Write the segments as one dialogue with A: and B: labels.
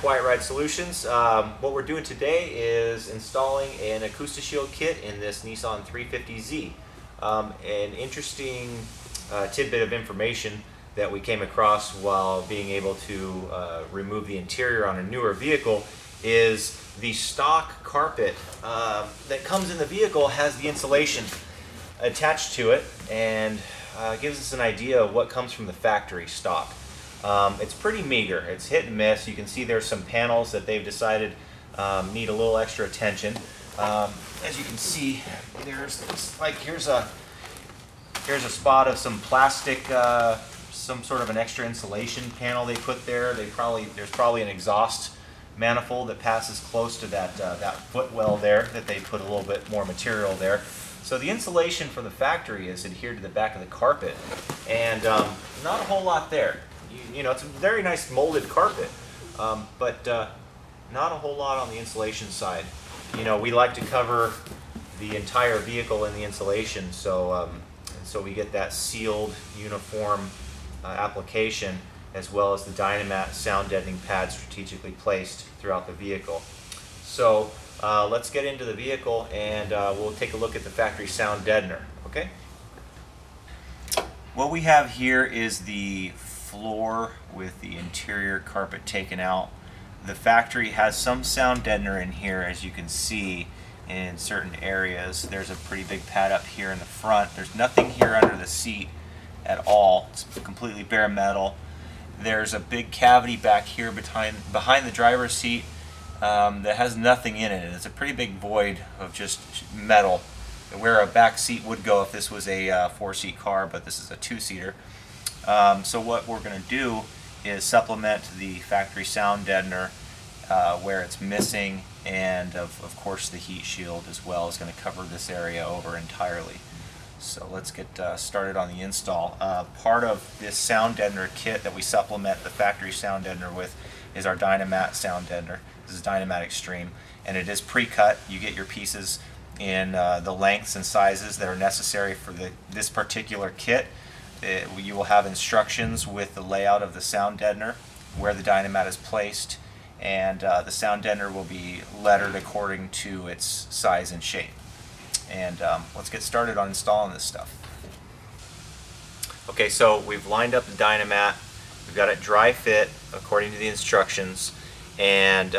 A: Quiet Ride Solutions. What we're doing today is installing an AcoustiShield kit in this Nissan 350Z. An interesting tidbit of information that we came across while being able to remove the interior on a newer vehicle is the stock carpet that comes in the vehicle has the insulation attached to it, and gives us an idea of what comes from the factory stock. It's pretty meager. It's hit and miss. You can see there's some panels that they've decided need a little extra attention. As you can see, there's here's a spot of some plastic, some sort of an extra insulation panel they put there. There's probably an exhaust manifold that passes close to that footwell there that they put a little bit more material there. So the insulation from the factory is adhered to the back of the carpet, and not a whole lot there. You know, it's a very nice molded carpet, but not a whole lot on the insulation side. You know, we like to cover the entire vehicle in the insulation, so we get that sealed, uniform application, as well as the Deadener sound deadening pad strategically placed throughout the vehicle. So let's get into the vehicle, and we'll take a look at the factory sound deadener. Okay. What we have here is the floor with the interior carpet taken out. The factory has some sound deadener in here, as you can see in certain areas. There's a pretty big pad up here in the front. There's nothing here under the seat at all. It's completely bare metal. There's a big cavity back here behind the driver's seat that has nothing in it. It's a pretty big void of just metal, where a back seat would go if this was a four-seat car, but this is a two-seater. So what we're going to do is supplement the factory sound deadener where it's missing, and of course the heat shield as well is going to cover this area over entirely. So let's get started on the install. Part of this sound deadener kit that we supplement the factory sound deadener with is our Deadener sound deadener. This is Deadener Extreme, and it is pre-cut. You get your pieces in the lengths and sizes that are necessary for this particular kit. You will have instructions with the layout of the sound deadener, where the Deadener is placed, and the sound deadener will be lettered according to its size and shape. And let's get started on installing this stuff. Okay, so we've lined up the Deadener. We've got it dry fit according to the instructions. And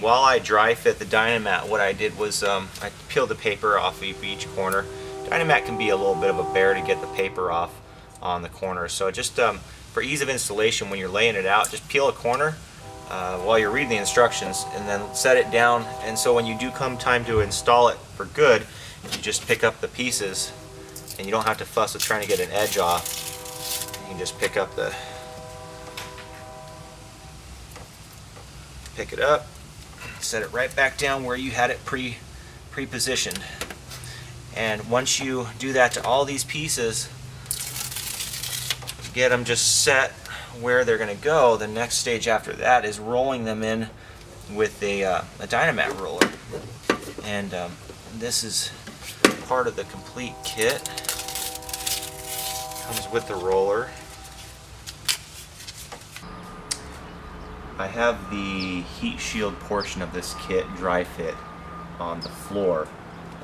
A: while I dry fit the Deadener, what I did was I peeled the paper off of each corner. Deadener can be a little bit of a bear to get the paper off on the corner. So just for ease of installation, when you're laying it out, just peel a corner while you're reading the instructions, and then set it down. And so when you do come time to install it for good, you just pick up the pieces, and you don't have to fuss with trying to get an edge off. You can just pick it up, set it right back down where you had it pre-positioned. And once you do that to all these pieces, get them just set where they're going to go, the next stage after that is rolling them in with a Deadener roller. And this is part of the complete kit. Comes with the roller. I have the heat shield portion of this kit dry fit on the floor,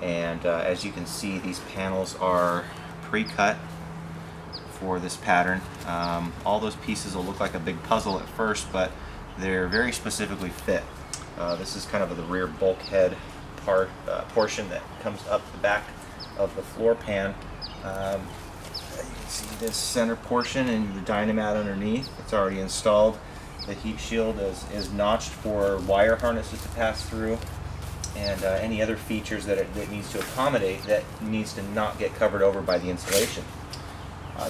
A: and as you can see, these panels are pre-cut for this pattern. All those pieces will look like a big puzzle at first, but they're very specifically fit. This is kind of the rear bulkhead portion that comes up the back of the floor pan. You can see this center portion and the Deadener underneath. It's already installed. The heat shield is notched for wire harnesses to pass through, and any other features that it needs to accommodate that needs to not get covered over by the insulation.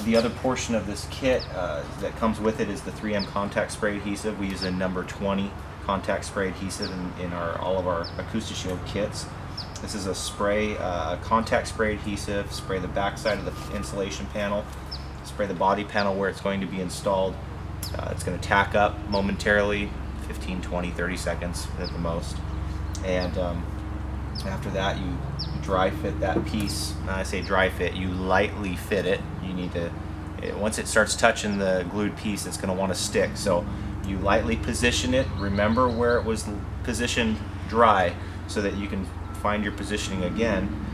A: The other portion of this kit that comes with it is the 3M contact spray adhesive. We use a number 20 contact spray adhesive in all of our AcoustiShield kits. This is a spray, contact spray adhesive. Spray the back side of the insulation panel, spray the body panel where it's going to be installed. It's going to tack up momentarily, 15, 20, 30 seconds at the most. And after that, you dry fit that piece. When I say dry fit, you lightly fit it. You need to, once it starts touching the glued piece, it's going to want to stick. So You lightly position it. Remember where it was positioned dry so that you can find your positioning again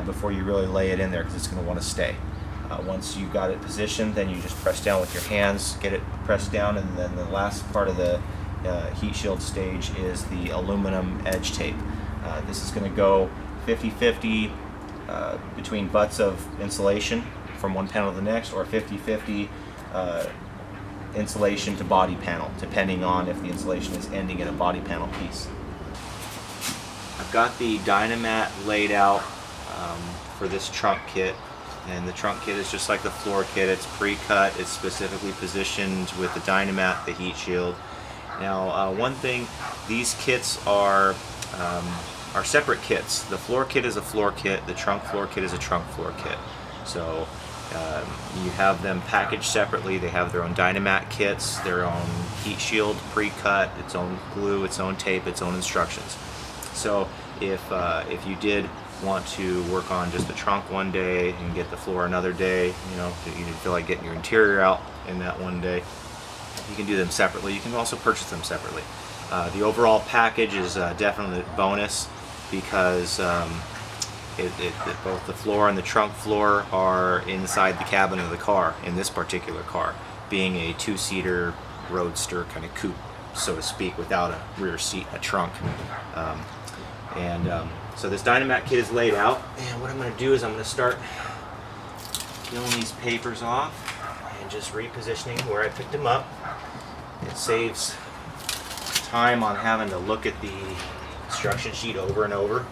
A: before you really lay it in there, because it's going to want to stay. Once you got it positioned, then you just press down with your hands, get it pressed down, and then the last part of the heat shield stage is the aluminum edge tape. This is going to go 50-50 between butts of insulation from one panel to the next, or 50-50 insulation to body panel, depending on if the insulation is ending in a body panel piece. I've got the Dynamat laid out for this trunk kit, and the trunk kit is just like the floor kit. It's pre-cut, it's specifically positioned with the Dynamat, the heat shield. Now one thing, these kits are separate kits. The floor kit is a floor kit, the trunk floor kit is a trunk floor kit. So you have them packaged separately. They have their own Dynamat kits, their own heat shield pre-cut, its own glue, its own tape, its own instructions. So if you did want to work on just the trunk one day and get the floor another day, you know, you feel like getting your interior out in that one day, you can do them separately. You can also purchase them separately. The overall package is definitely a bonus, because both the floor and the trunk floor are inside the cabin of the car, in this particular car, being a two-seater roadster kind of coupe, so to speak, without a rear seat, a trunk. So this Dynamat kit is laid out, and what I'm going to do is I'm going to start peeling these papers off and just repositioning where I picked them up. It saves time on having to look at the instruction sheet over and over.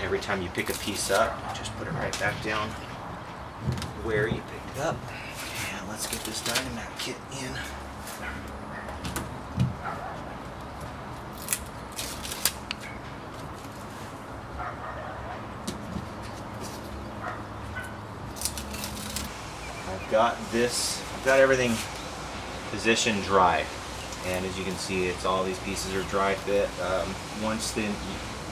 A: Every time you pick a piece up, just put it right back down where you picked it up. And let's get this Dynamat kit in. I've got everything positioned dry, and as you can see, it's all these pieces are dry fit. Once you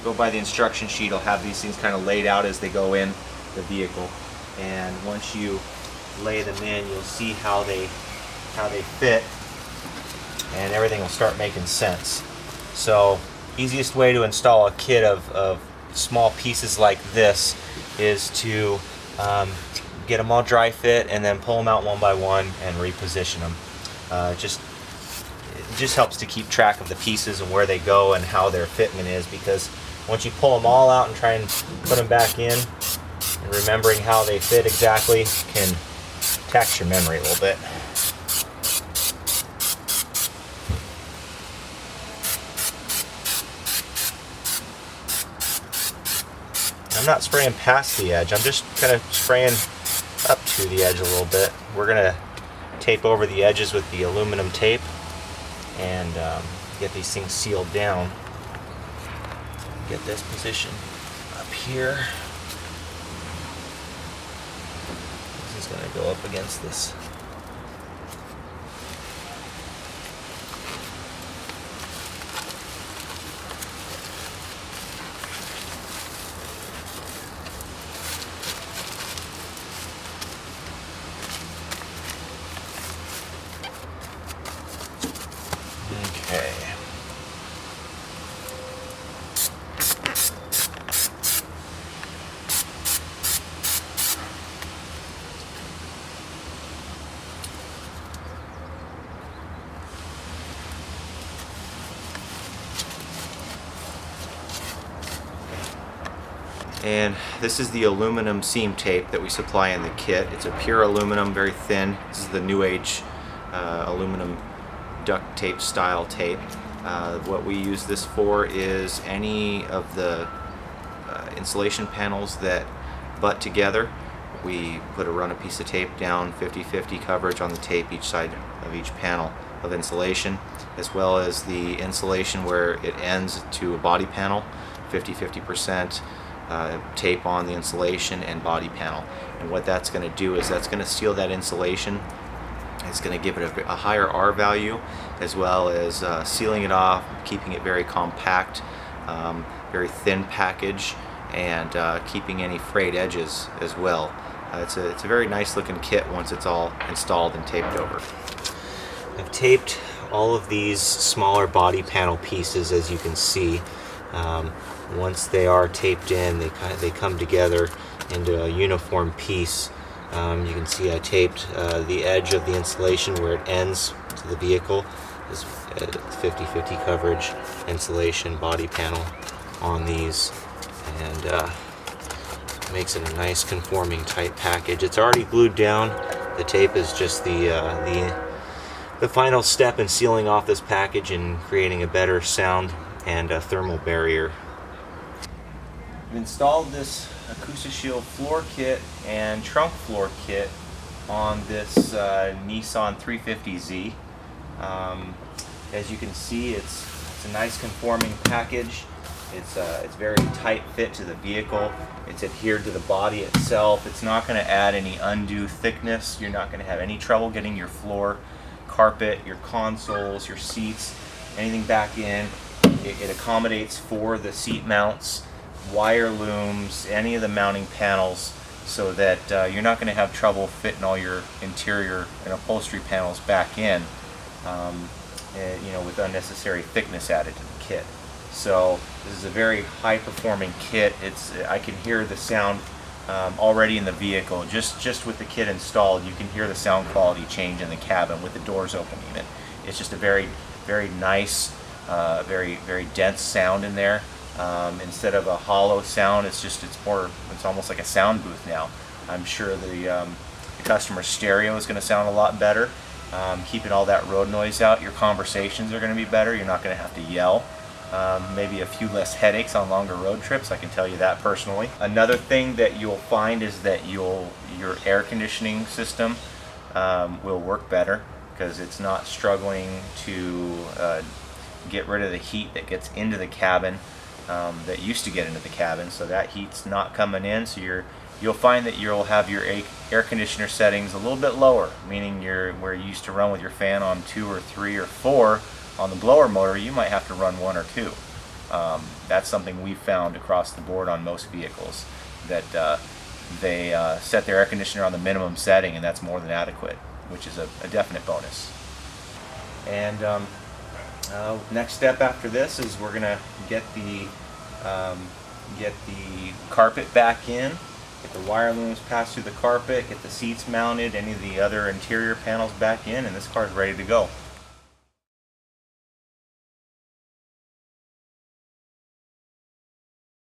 A: go by the instruction sheet, it'll have these things kind of laid out as they go in the vehicle, and once you lay them in, you'll see how they fit, and everything will start making sense. So easiest way to install a kit of small pieces like this is to get them all dry fit and then pull them out one by one and reposition them. It just helps to keep track of the pieces and where they go and how their fitment is, because once you pull them all out and try and put them back in, and remembering how they fit exactly can tax your memory a little bit. I'm not spraying past the edge, I'm just kind of spraying up to the edge a little bit. We're going to tape over the edges with the aluminum tape and get these things sealed down. Get this position up here. This is going to go up against this. Okay. And this is the aluminum seam tape that we supply in the kit. It's a pure aluminum, very thin. This is the new age aluminum duct tape style tape. What we use this for is any of the insulation panels that butt together. We run a piece of tape down, 50-50 coverage on the tape each side of each panel of insulation, as well as the insulation where it ends to a body panel, 50% tape on the insulation and body panel. And what that's going to do is that's going to seal that insulation. It's going to give it a higher R value, as well as sealing it off, keeping it very compact, very thin package, and keeping any frayed edges as well. It's a very nice looking kit once it's all installed and taped over. I've taped all of these smaller body panel pieces, as you can see, once they are taped in, they come together into a uniform piece. You can see I taped the edge of the insulation where it ends to the vehicle. This 50-50 coverage insulation body panel on these, and makes it a nice conforming tight package. It's already glued down. The tape is just the final step in sealing off this package and creating a better sound and a thermal barrier. I've installed this AcoustiShield floor kit and trunk floor kit on this Nissan 350Z. As you can see, it's a nice conforming package. It's very tight fit to the vehicle. It's adhered to the body itself. It's not going to add any undue thickness. You're not going to have any trouble getting your floor, carpet, your consoles, your seats, anything back in. It accommodates for the seat mounts, wire looms, any of the mounting panels, so that you're not going to have trouble fitting all your interior and upholstery panels back in, with unnecessary thickness added to the kit. So this is a very high performing kit. I can hear the sound already in the vehicle. Just with the kit installed, you can hear the sound quality change in the cabin with the doors opening. It's just a very, very nice, very dense sound in there. Instead of a hollow sound, it's almost like a sound booth now. I'm sure the customer's stereo is going to sound a lot better. Keeping all that road noise out, your conversations are going to be better. You're not going to have to yell. Maybe a few less headaches on longer road trips, I can tell you that personally. Another thing that you'll find is that your air conditioning system will work better, because it's not struggling to get rid of the heat that gets into the cabin, that used to get into the cabin. So that heat's not coming in, so you'll find that you'll have your air conditioner settings a little bit lower, meaning where you used to run with your fan on 2 or 3 or 4 on the blower motor, you might have to run 1 or 2. That's something we've found across the board on most vehicles, that they set their air conditioner on the minimum setting, and that's more than adequate, which is a definite bonus. And next step after this is we're going to get the carpet back in, get the wire looms passed through the carpet, get the seats mounted, any of the other interior panels back in, and this car is ready to go.